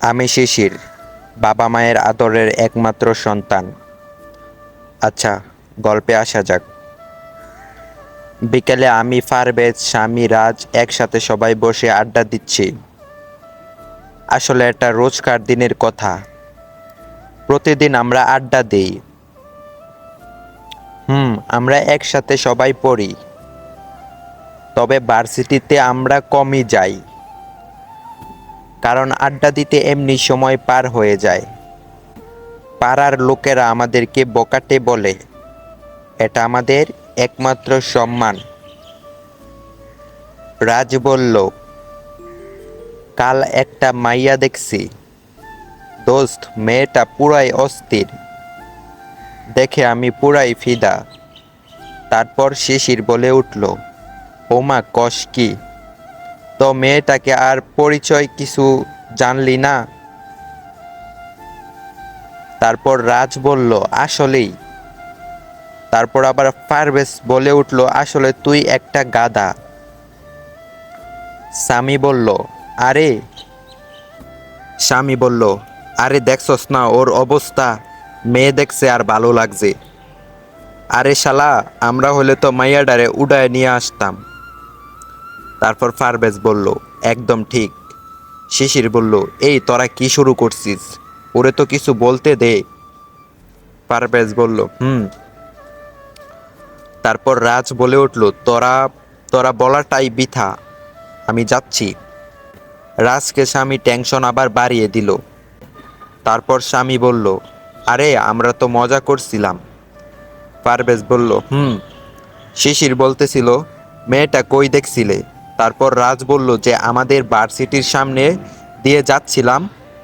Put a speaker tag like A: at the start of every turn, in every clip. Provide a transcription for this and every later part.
A: আমি শিশির, বাবা মায়ের আদরের একমাত্র সন্তান। আচ্ছা, গল্পে আসা যাক। বিকেলে আমি, পারভেজ, স্বামী, রাজ একসাথে সবাই বসে আড্ডা দিচ্ছি। আসলে এটা রোজকার দিনের কথা। প্রতিদিন আমরা আড্ডা দিই। আমরা একসাথে সবাই পড়ি। তবে ভার্সিটিতে আমরা কমই যাই, কারণ আড্ডা দিতে এমনি সময় পার হয়ে যায়। পাড়ার লোকেরা আমাদেরকে বকাটে বলে। এটা আমাদের একমাত্র সম্মান। রাজ বলল, কাল একটা মাইয়া দেখছি দোস্ত, মেয়েটা পুরাই অস্থির। দেখে আমি পুরাই ফিদা। তারপর শিশির বলে উঠল, ওমা কস কি? তো মেয়েটাকে আর পরিচয় কিছু জানলি না? তারপর রাজ বলল, আসলেই। তারপর আবার পারভেজ বলে উঠল, আসলে তুই একটা গাধা। স্বামী বলল, আরে স্বামী বলল, আরে দেখছস না ওর অবস্থা? মেয়ে দেখছে আর ভালো লাগছে। আরে শালা, আমরা হলে তো মাইয়াডারে উড়ায় নিয়ে আসতাম। তারপর পারভেজ বলল, একদম ঠিক। শিশির বলল, এই তোরা কি শুরু করছিস? ওরে তো কিছু বলতে দে। পারভেজ বলল, তারপর রাজ বলে উঠল, তোরা তোরা বলাটাই বৃথা। আমি যাচ্ছি। রাজকে স্বামী টেনশন আবার বাড়িয়ে দিল। তারপর স্বামী বলল, আরে আমরা তো মজা করছিলাম। পারভেজ বলল, শিশির বলতেছিল, মেয়েটা কই দেখছিলে? তারপর রাজ বলল যে আমাদের ভার্সিটির সামনে দিয়ে যাচ্ছিলাম,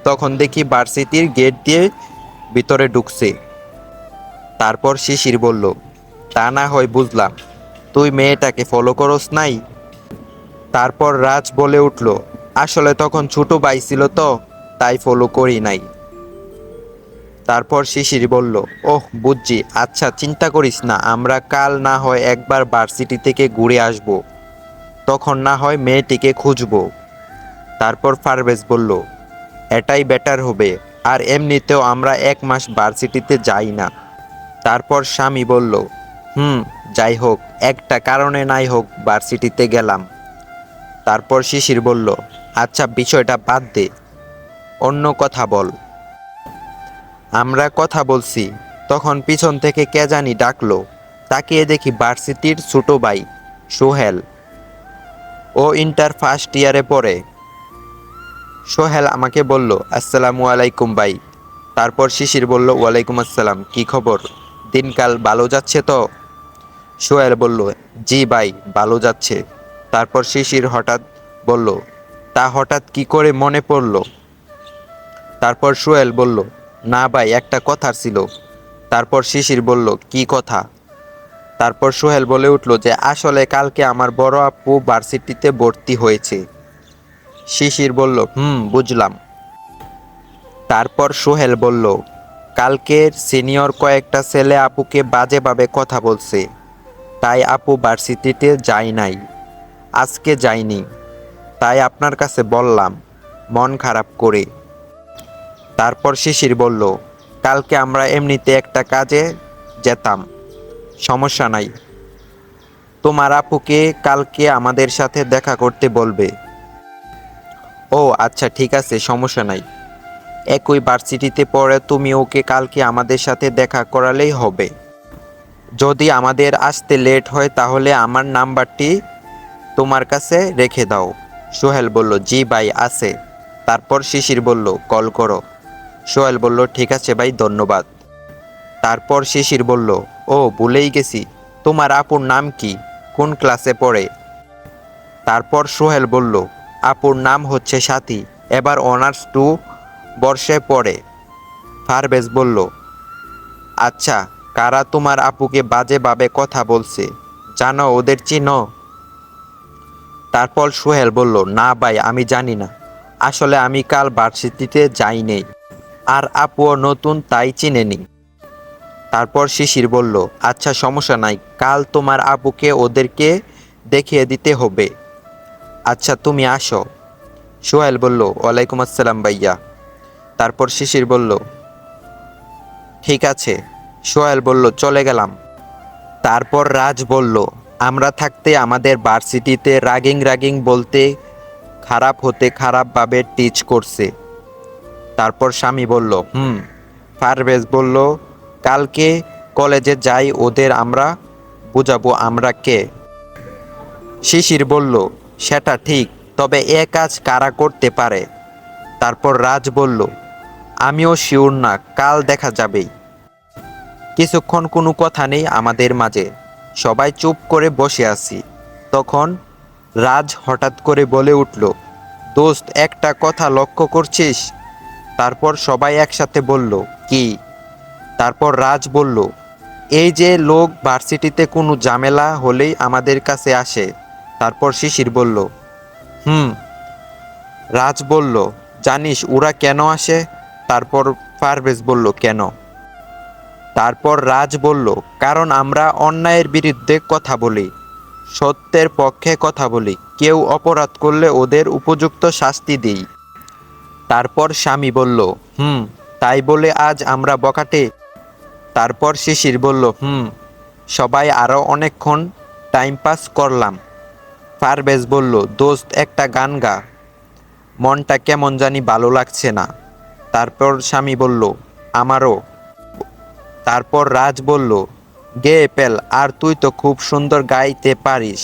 A: তখন দেখি ভার্সিটির গেট দিয়ে ভিতরে ঢুকছে। তারপর শিশির বলল, তা না হয় বুঝলাম, তুই মেয়েটাকে ফলো করস নাই? তারপর রাজ বলে উঠল, আসলে তখন ছোট ভাই ছিল তো, তাই ফলো করি নাই। তারপর শিশির বলল, ওহ বুঝছি, আচ্ছা চিন্তা করিস না, আমরা কাল না হয় একবার ভার্সিটি থেকে ঘুরে আসব, তখন না হয় মেয়েটিকে খুঁজব। তারপর পারভেজ বলল, এটাই বেটার হবে, আর এমনিতেও আমরা 1 মাস ভার্সিটিতে যাই না। তারপর স্বামী বলল, যাই হোক, একটা কারণে নাই হোক ভার্সিটিতে গেলাম। তারপর শিশির বলল, আচ্ছা বিষয়টা বাদ দে, অন্য কথা বল। আমরা কথা বলছি, তখন পিছন থেকে কে জানি ডাকলো। তাকিয়ে দেখি ভার্সিটির ছোট ভাই সোহেল। ও ইন্টার ফার্স্ট ইয়ারে পড়ে। সোহেল আমাকে বলল, আসসালামু আলাইকুম ভাই। তারপর শিশির বলল, ওয়ালাইকুম আসসালাম, কি খবর? দিনকাল ভালো যাচ্ছে তো? সোহেল বলল, জি ভাই, ভালো যাচ্ছে। তারপর শিশির হঠাৎ বলল, তা হঠাৎ কি করে মনে পড়ল? তারপর সোহেল বলল, না ভাই, একটা কথা ছিল। তারপর শিশির বলল, কি কথা? তারপর সোহেল বলে উঠল যে আসলে কালকে আমার বড় আপু ভার্সিটিতে ভর্তি হয়েছে। শিশির বলল, বুঝলাম। তারপর সোহেল বলল, কালকের সিনিয়র কয়েকটা ছেলে আপুকে বাজেভাবে কথা বলছে, তাই আপু ভার্সিটিতে যায় নাই। আজকে যায়নি, তাই আপনার কাছে বললাম, মন খারাপ করে। তারপর শিশির বলল, কালকে আমরা এমনিতে একটা কাজে যেতাম, সমস্যা নাই। তোমার আপুকে কালকে আমাদের সাথে দেখা করতে বলবে। ও আচ্ছা ঠিক আছে, সমস্যা নাই। একই ভার্সিটিতে পড়ে, তুমি ওকে কালকে আমাদের সাথে দেখা করালেই হবে। যদি আমাদের আসতে লেট হয় তাহলে আমার নাম্বারটি তোমার কাছে রেখে দাও। সোহেল বলল, জি ভাই আছে। তারপর শিশির বলল, কল করো। সোহেল বলল, ঠিক আছে ভাই, ধন্যবাদ। তারপর শিশির বলল, ও ভুলেই গেছি, তোমার আপুর নাম কি? কোন ক্লাসে পড়ে? তারপর সোহেল বলল, আপুর নাম হচ্ছে সাথী, এবার অনার্স 2 বর্ষে পড়ে। পারভেজ বলল, আচ্ছা, কারা তোমার আপুকে বাজেভাবে কথা বলছে, জানো ওদের চিনো? তারপর সোহেল বলল, না ভাই, আমি জানি না। আসলে আমি কাল ভার্সিটিতে যাইনি, আর আপুও নতুন, তাই চিনেনি। তারপর শিশির বলল, আচ্ছা সমস্যা নাই, কাল তোমার আপুকে ওদেরকে দেখিয়ে দিতে হবে। আচ্ছা তুমি আসো। সোহেল বলল, ওয়ালাইকুম আসসালাম ভাইয়া। তারপর শিশির বলল, ঠিক আছে। সোহেল বলল, চলে গেলাম। তারপর রাজ বলল, আমরা থাকতে আমাদের ভার্সিটিতে রাগিং রাগিং বলতে খারাপ হতে খারাপভাবে টিচ করছে। তারপর স্বামী বলল, পারভেজ বলল, কালকে কলেজে যাই, ওদের আমরা বুঝাবো আমরা কে। শিশির বলল, সেটা ঠিক, তবে এ কাজ কারা করতে পারে। তারপর রাজ বলল, আমিও শিওর না, কাল দেখা যাবেই। কিছুক্ষণ কোনো কথা নেই আমাদের মাঝে, সবাই চুপ করে বসে আছি। তখন রাজ হঠাৎ করে বলে উঠল, দোস্ত, একটা কথা লক্ষ্য করছিস? তারপর সবাই একসাথে বলল, কি? তারপর রাজ বলল, এই যে লোক ভার্সিটিতে কোনো ঝামেলা হলেই আমাদের কাছে আসে। তারপর শিশির বলল, হুম। রাজ বলল, জানিস ওরা কেন আসে? তারপর পারভেজ বলল, কেন? তারপর রাজ বলল, কারণ আমরা অন্যায়ের বিরুদ্ধে কথা বলি, সত্যের পক্ষে কথা বলি, কেউ অপরাধ করলে ওদের উপযুক্ত শাস্তি দিই। তারপর স্বামী বলল, তাই বলে আজ আমরা বখাটে? তারপর শিশির বলল, সবাই আরও অনেকক্ষণ টাইম পাস করলাম। পারভেজ বলল, দোস্ত, একটা গান গা, মনটা কেমন জানি ভালো লাগছে না। তারপর স্বামী বলল, আমারও। তারপর রাজ বলল, গেয়ে ফেল, আর তুই তো খুব সুন্দর গাইতে পারিস।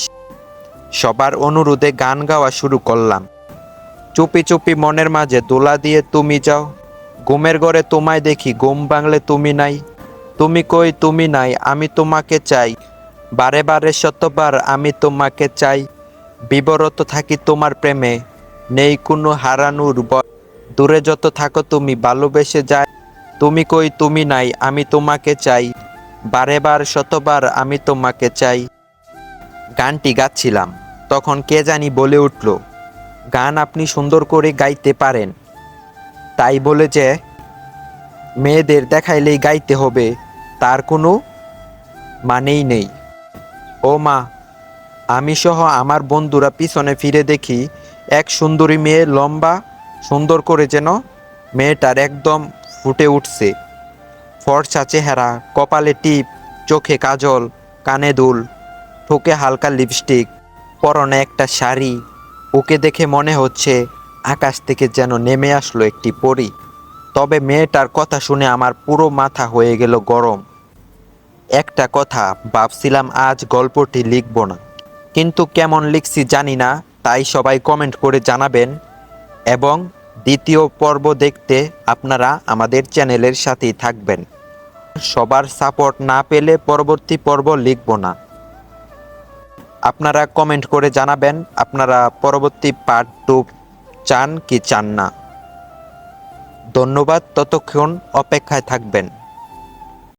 A: সবার অনুরোধে গান গাওয়া শুরু করলাম। চুপি চুপি মনের মাঝে দোলা দিয়ে তুমি যাও, ঘুমের ঘরে তোমায় দেখি, ঘুম ভাঙলে তুমি নাই। তুমি কই তুমি নাই, আমি তোমাকে চাই, বারে বারে শতবার আমি তোমাকে চাই। বিবরত থাকি তোমার প্রেমে, নেই কোনো হারানোর ভয়। দূরে যত থাকো তুমি, ভালোবেসে যায়। তুমি কই তুমি নাই, আমি তোমাকে চাই, বারে বার শতবার আমি তোমাকে চাই। গানটি গাচ্ছিলাম, তখন কে জানি বলে উঠল, গান আপনি সুন্দর করে গাইতে পারেন, তাই বলে যে মেয়েদের দেখাইলেই গাইতে হবে তার কোনো মানেই নেই। ও মা! আমি সহ আমার বন্ধুরা পিছনে ফিরে দেখি এক সুন্দরী মেয়ে, লম্বা, সুন্দর করে যেন মেয়েটার একদম ফুটে উঠছে। ফর্সা চেহারা, কপালে টিপ, চোখে কাজল, কানে দুল, ঠোঁটে হালকা লিপস্টিক, পরনে একটা শাড়ি। ওকে দেখে মনে হচ্ছে আকাশ থেকে যেন নেমে আসলো একটি পরী। তবে মেয়েটার কথা শুনে আমার পুরো মাথা হয়ে গেল গরম। একটা কথা ভাবছিলাম, আজ গল্পটি লিখব না, কিন্তু কেমন লিখছি জানি না, তাই সবাই কমেন্ট করে জানাবেন। এবং দ্বিতীয় পর্ব দেখতে আপনারা আমাদের চ্যানেলের সাথেই থাকবেন। সবার সাপোর্ট না পেলে পরবর্তী পর্ব লিখব না। আপনারা কমেন্ট করে জানাবেন আপনারা পরবর্তী পার্ট 2 চান কি চান না। ধন্যবাদ, ততক্ষণ অপেক্ষায় থাকবেন।